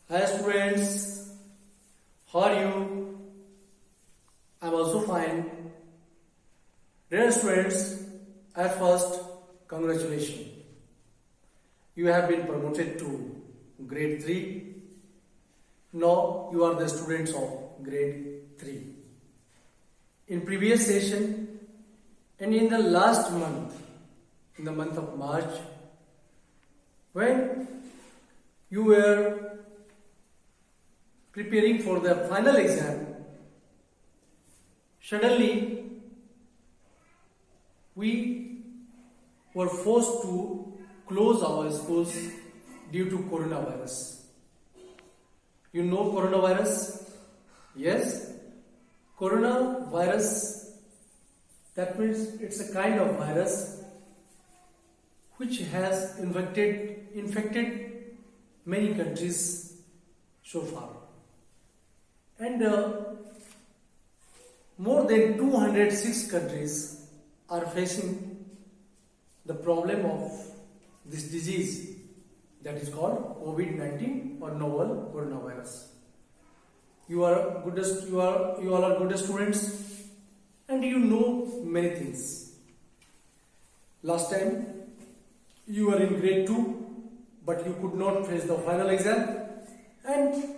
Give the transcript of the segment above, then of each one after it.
Hi students, how are you? I am also fine. Dear students, at first, congratulations. You have been promoted to grade 3. Now you are the students of grade 3. In previous session and in the last month, in the month of March, when you were preparing for the final exam, suddenly we were forced to close our schools due to coronavirus. You know coronavirus? Yes? Coronavirus, that means it's a kind of virus which has infected many countries so far. And more than 206 countries are facing the problem of this disease that is called COVID-19 or novel coronavirus. You all are good students and you know many things. Last time you were in grade 2 but you could not face the final exam, and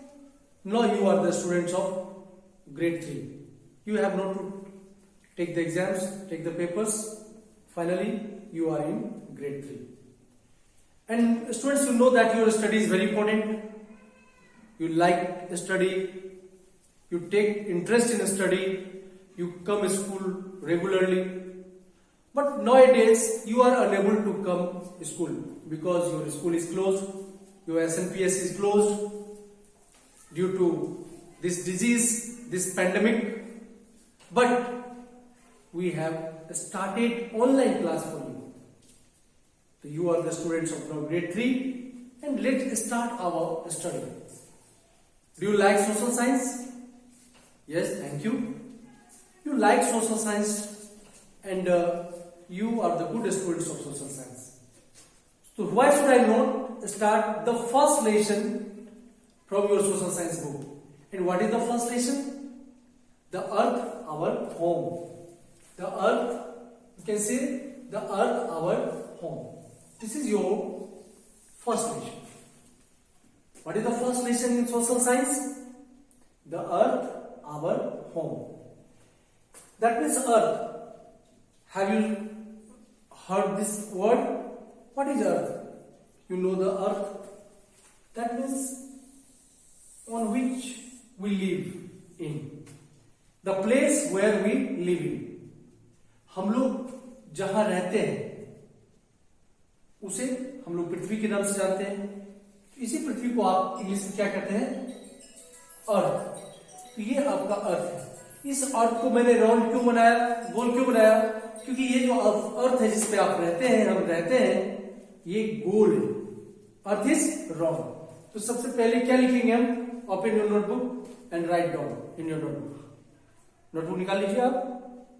now you are the students of grade 3. You have not to take the exams, take the papers. Finally, you are in grade 3. And students, you know that your study is very important. You like study, you take interest in study, you come to school regularly. But nowadays, you are unable to come to school because your school is closed, your SNPS is closed due to this disease, this pandemic. But we have started online class for you. So you are the students of grade 3 and let's start our study. Do you like social science? Yes, thank you. You like social science and you are the good students of social science. So why should I not start the first lesson from your social science book? And what is the first lesson? The earth, our home. The earth, you can say the earth, our home. This is your first lesson. What is the first lesson in social science? The earth, our home. That means earth. Have you heard this word? What is earth? You know the earth. That means on which we live in. The place where we live in. हम लोग जहां रहते हैं उसे हम लोग पृथ्वी के नाम से जानते हैं. इसी पृथ्वी को आप इंग्लिश में क्या कहते हैं? अर्थ. तो ये आपका अर्थ है. इस अर्थ को मैंने राउंड क्यों बनाया, गोल क्यों बनाया? क्योंकि ये जो अर्थ है जिसपे आप रहते हैं, हम रहते हैं, ये गोल है. अर्थ इज राउंड. तो सबसे पहले क्या लिखेंगे हम? Open your notebook and write down in your notebook. Notebook निकाल लीजिए आप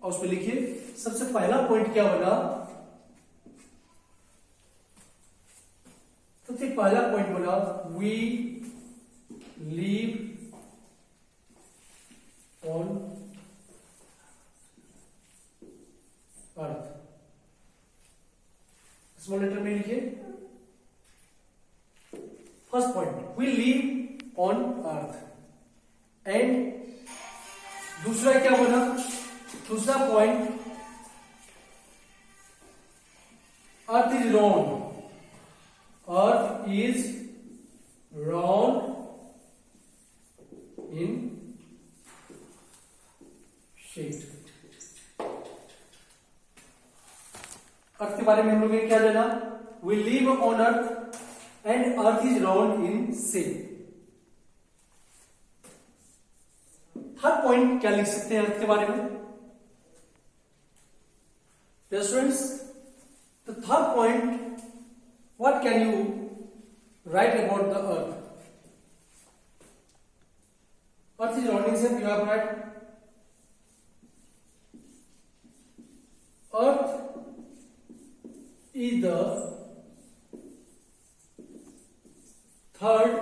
और उस पर लिखिए. सबसे पहला पॉइंट क्या बना? सबसे पहला पॉइंट बना we live on earth. Small letter में लिखिए. First point we live on earth. And दूसरा क्या बना? दूसरा point earth is round. Earth is round in shape. अर्थ के बारे में हम लोग ने क्या जाना? We live on earth and earth is round in shape. Third point क्या लिख सकते हैं अर्थ के बारे में? Dear students, the third point, what can you write about the earth? Earth is round in shape. You have write. Earth is the third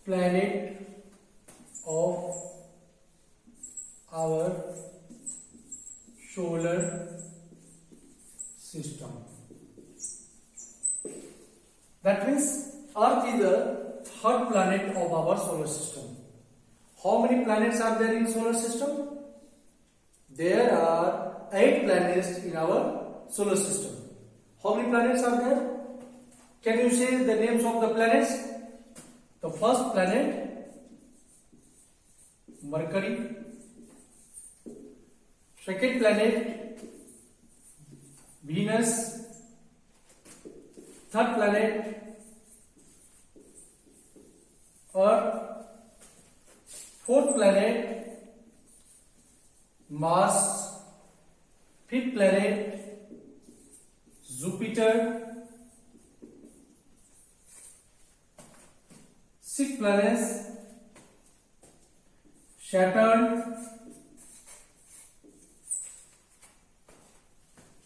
planet of our solar system. That means Earth is the third planet of our solar system. How many planets are there in solar system? There are 8 planets in our solar system. How many planets are there? Can you say the names of the planets? The first planet, Mercury. Second planet, Venus. Third planet, Earth. Fourth planet, Mars. Fifth planet, Jupiter. Sixth planets, Saturn.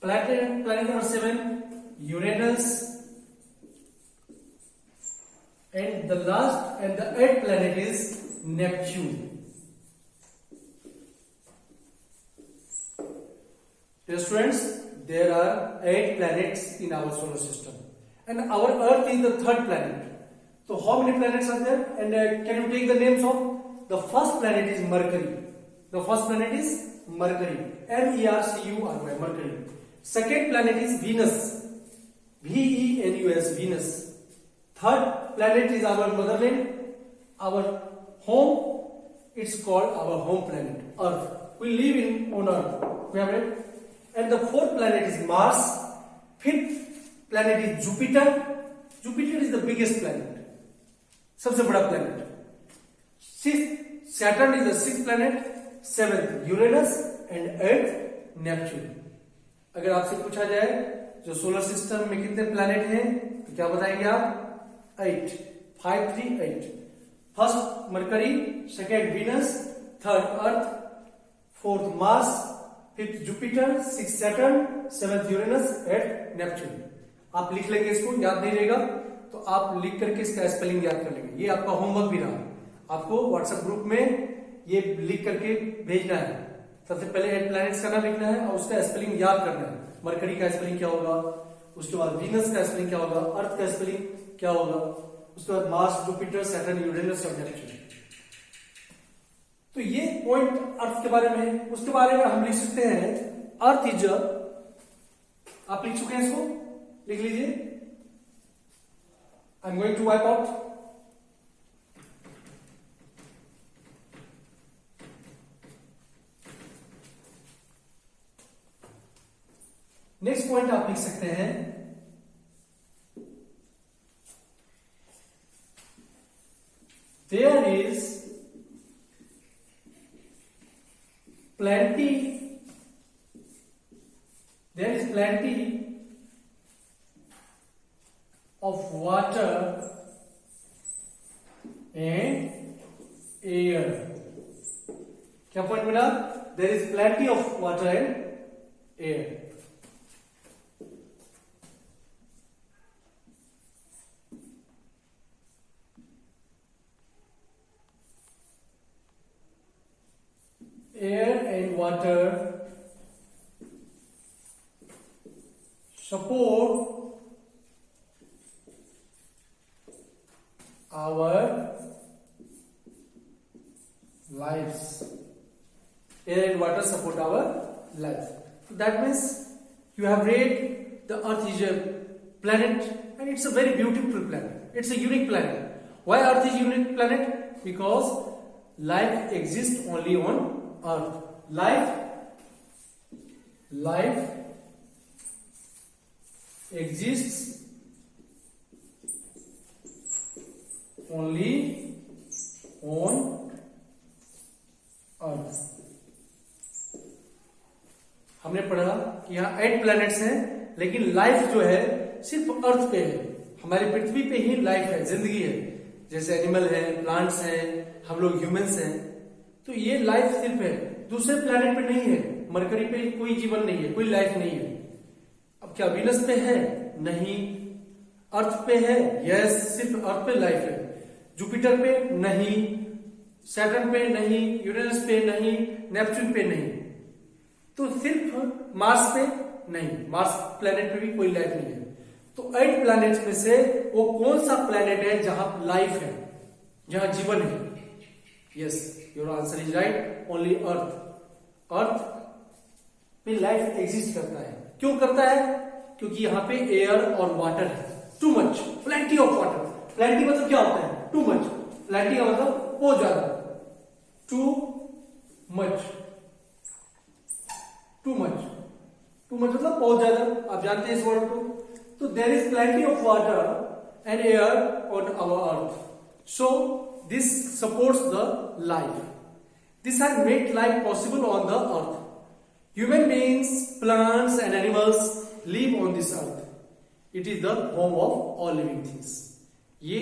Planet number 7, Uranus. And the last and the 8th planet is Neptune. Dear students, there are 8 planets in our solar system, and our Earth is the third planet. So, how many planets are there? And can you take the names of? The first planet is Mercury. The first planet is Mercury. Mercury. Mercury. Second planet is Venus. Venus. Venus. Third planet is our motherland, our home. It's called our home planet, Earth. We live on Earth. We have it. And the fourth planet is Mars. Fifth planet is Jupiter. Jupiter is the biggest planet, सबसे बड़ा planet. Sixth, Saturn is the sixth planet. Seventh, Uranus, and eighth, Neptune. अगर आपसे पूछा जाए जो solar system में कितने planet हैं तो क्या बताएंगे आप? 8. 5, 3, 8. First Mercury, second Venus, third Earth, fourth Mars, fifth Jupiter, six Saturn, seventh Uranus, eight Neptune. आप लिख लेंगे, इसको याद नहीं रहेगा तो आप लिख करके इसका स्पेलिंग याद कर लेंगे. ये आपका होमवर्क भी रहा, आपको व्हाट्सएप ग्रुप में ये लिख करके भेजना है. सबसे पहले 8 प्लैनेट्स का नाम लिखना है और उसका स्पेलिंग याद करना है. मरकरी का स्पेलिंग क्या होगा, उसके बाद वीनस का स्पेलिंग क्या होगा, अर्थ का स्पेलिंग क्या होगा, उसके बाद मार्स, जुपिटर, सैटर्न, यूरेनस और नेपच्यून. तो ये पॉइंट अर्थ के बारे में. उसके बारे में हम लिख सकते हैं अर्थ इज, आप लिख चुके हैं, इसको लिख लीजिए. I am going to wipe out. Next point आप लिख सकते हैं there is plenty of water and air. क्या पॉइंट बना? there is plenty of water and air. Air and water support our lives. Air and water support our lives. So that means you have read the Earth is a planet and it's a very beautiful planet. It's a unique planet. Why Earth is a unique planet? Because life exists only on Earth. Life exists only on Earth. हमने पढ़ा कि यहाँ 8 planets हैं, लेकिन life जो है सिर्फ अर्थ पे है. हमारी पृथ्वी पे ही लाइफ है, जिंदगी है. जैसे एनिमल है, प्लांट्स हैं, हम लोग ह्यूमंस हैं. तो ये लाइफ सिर्फ है, दूसरे प्लैनेट पे नहीं है. मरकरी पे कोई जीवन नहीं है, कोई लाइफ नहीं है. अब क्या वीनस पे है? नहीं. अर्थ पे है? यस, सिर्फ अर्थ पे लाइफ है. जुपिटर पे नहीं, सैटर्न पे नहीं, यूरेनस पे नहीं, नेपच्यून पे नहीं, तो सिर्फ मार्स पे नहीं, मार्स प्लेनेट पे भी कोई लाइफ नहीं है। तो 8 प्लैनेट्स में से वो कौन सा प्लैनेट है जहां लाइफ है, जहां जीवन है? Yes, your answer is right, only earth. Earth पे लाइफ एग्जिस्ट करता है। क्यों करता है? क्योंकि यहां पे एयर और वाटर है, too much, plenty of water. Plenty मतलब क्या होता है? Too much. प्लेंटी का मतलब बहुत ज्यादा, too much, too much, too much मतलब बहुत ज्यादा, आप जानते हैं इस वर्ड को। तो there is plenty of water and air on our earth, so this supports the life. This has made life possible on the earth. Human beings, plants and animals live on this earth. It is the home of all living things. ये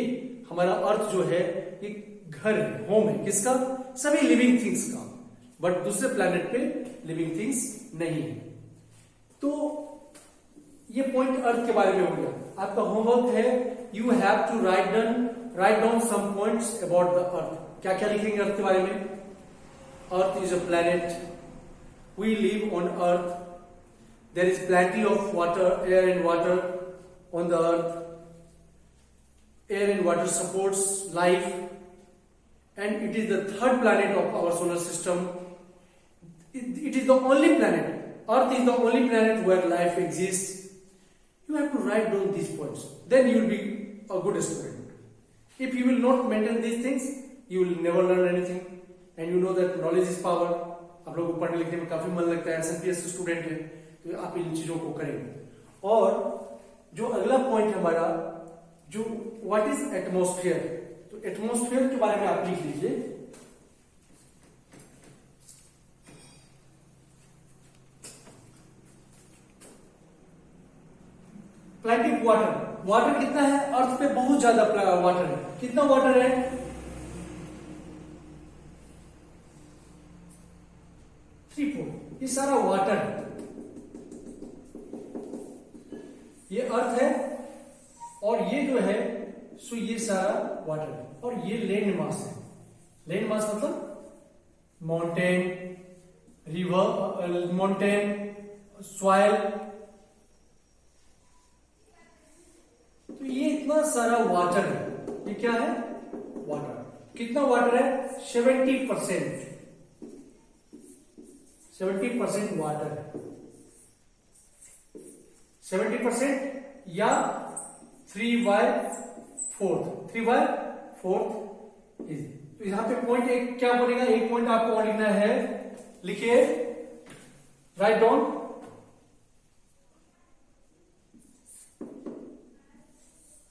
हमारा अर्थ जो है एक घर है, home है किसका? सभी लिविंग थिंग्स का। बट दूसरे प्लैनेट पे लिविंग थिंग्स नहीं है। तो ये पॉइंट अर्थ के बारे में हो गया। आपका होमवर्क है, you have to write down some points about the earth. क्या क्या लिखेंगे अर्थ के बारे में? Earth is a planet, we live on earth, there is plenty of water, air and water on the earth, air and water supports life, and it is the third planet of our solar system. It is the only planet, Earth is the only planet where life exists. You have to write down these points, then you will be a good student. If you will not maintain these things, you will never learn anything. And you know that knowledge is power. आप लोगों को पढ़ने लिखने में काफी मन लगता है, एसएनपीएस स्टूडेंट है, तो आप इन चीजों को करेंगे। और जो अगला पॉइंट हमारा, जो व्हाट इज एटमॉस्फेयर, तो एटमॉस्फेयर के बारे में आप लिख लीजिए। प्लेंटी ऑफ वाटर, वाटर कितना है अर्थ पे? बहुत ज्यादा वाटर है। कितना वाटर है? 3-4, ये सारा वाटर है, ये अर्थ है, और ये जो है सो ये सारा वाटर है, और ये लैंड मास है। लैंड मास मतलब माउंटेन, रिवर, माउंटेन, सॉइल, तो ये इतना सारा वाटर है। ये क्या है? वाटर। कितना वाटर है? 70%। 70% वाटर है। 70% या 3/4, 3/4 इज। तो यहां पे पॉइंट एक क्या बनेगा? एक पॉइंट आपको और लिखना है, लिखिए, write down.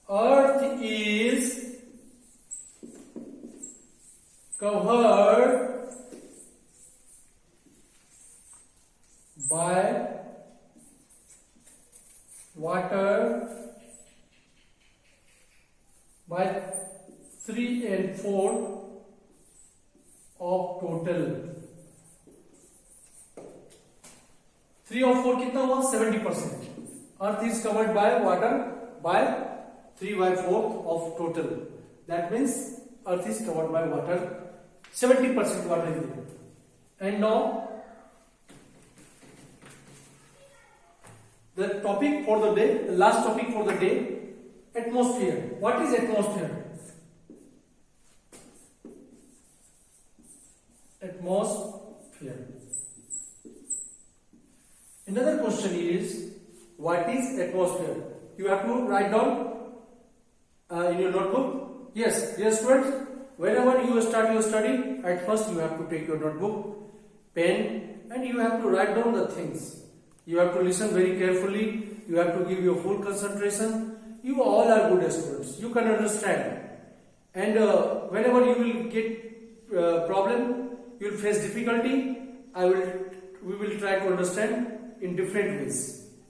Earth is covered by water by 3/4 of total। 3 और 4 कितना हुआ? 70%। Earth is covered by water by 3/4 of total. That means Earth is covered by water. 70% water is there. And now the topic for the day, the last topic for the day, atmosphere. What is atmosphere? Atmosphere. Another question is, what is atmosphere? You have to write down in your notebook. Yes, dear students, whenever you start your study, at first you have to take your notebook, pen, and you have to write down the things. You have to listen very carefully. You have to give your full concentration. You all are good students. You can understand. And whenever you will get problem, you will face difficulty. We will try to understand in different ways,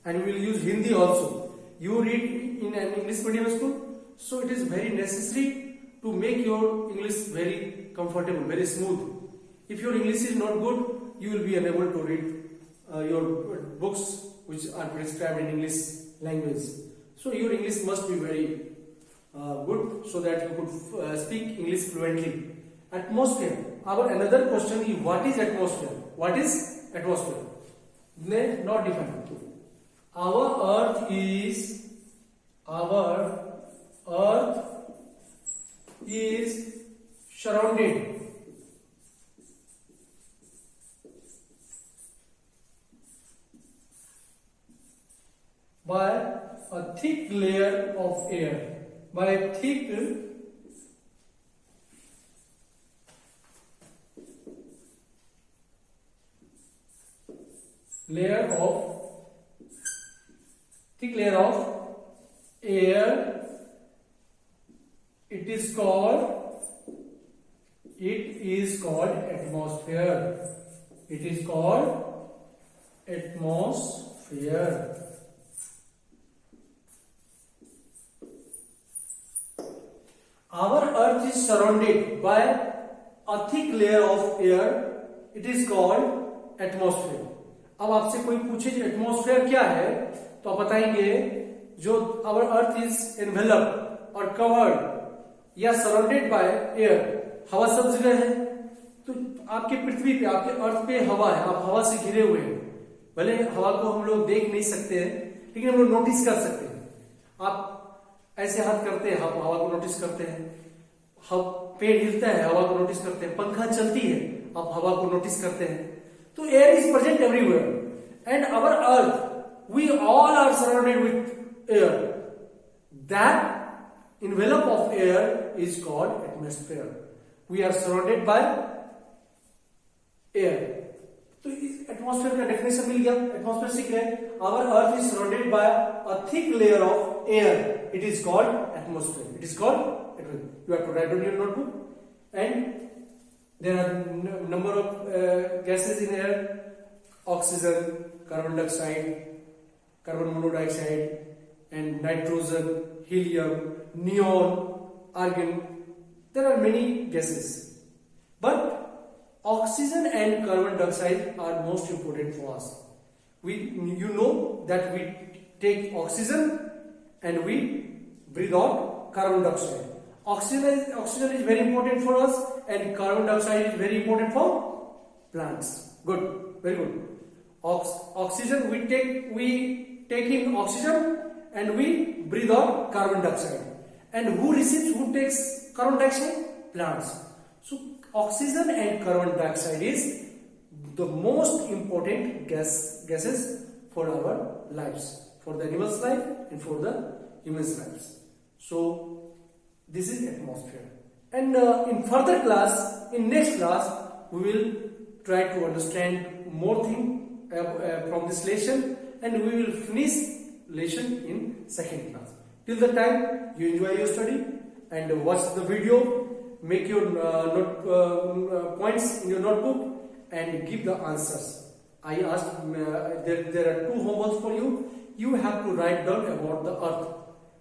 and we will use Hindi also. You read in an English medium school. So it is very necessary to make your English very comfortable, very smooth. If your English is not good, you will be unable to read your books which are prescribed in English language. So your English must be very good, so that you could speak English fluently. Atmosphere. Our another question is, what is atmosphere? What is atmosphere? Not defined. Our Earth is surrounded by a thick layer of air. By a thick layer of air. It is called atmosphere. It is called atmosphere. Our Earth is surrounded by a thick layer of air. It is called atmosphere. अब आपसे कोई पूछे कि atmosphere क्या है, तो आप बताएंगे जो आवर अर्थ इज एनवेलप्ड और कवर्ड या सराउंडेड बाय एयर. हवा सब जगह है, तो आपके पृथ्वी पे, आपके अर्थ पे हवा है, आप हवा से घिरे हुए हैं. भले हवा को हम लोग देख नहीं सकते हैं, लेकिन हम लोग नोटिस कर सकते हैं. आप ऐसे हाथ करते हैं, आप हवा को नोटिस करते हैं. पेड़ हिलता है, हवा को नोटिस करते हैं. पंखा चलती है, आप हवा को नोटिस करते हैं. So air is present everywhere, and our Earth, we all are surrounded with air. That envelope of air is called atmosphere. We are surrounded by air. तो इस एटमॉस्फेयर का डेफिनेशन मिल गया. एटमॉस्फेयर सीख रहे हैं. Our Earth is surrounded by a thick layer of air. It is called atmosphere. It is called atmosphere. You have to write on your notebook. And there are number of gases in air: oxygen, carbon dioxide, carbon monoxide, and nitrogen, helium, neon, argon. There are many gases, but oxygen and carbon dioxide are most important for us. You know that we take oxygen and we breathe out carbon dioxide. Oxygen is very important for us, and carbon dioxide is very important for plants. Good, very good. Oxygen, we take in oxygen and we breathe out carbon dioxide. And who takes carbon dioxide? Plants. So oxygen and carbon dioxide is the most important gases for our lives, for the animals' life and for the humans' lives. So this is atmosphere. And in further class, in next class, we will try to understand more thing from this lesson, and we will finish lesson in second class. Till the time, you enjoy your study and watch the video, make your points in your notebook and give the answers. I asked, there are 2 homeworks for you. You have to write down about the earth.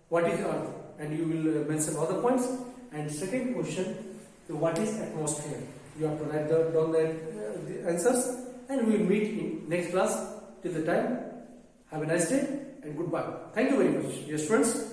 What is earth? And you will mention all the points. And second question, what is atmosphere? You have to write down the answers, and we will meet in next class. Till the time, have a nice day and goodbye. Thank you very much, dear students.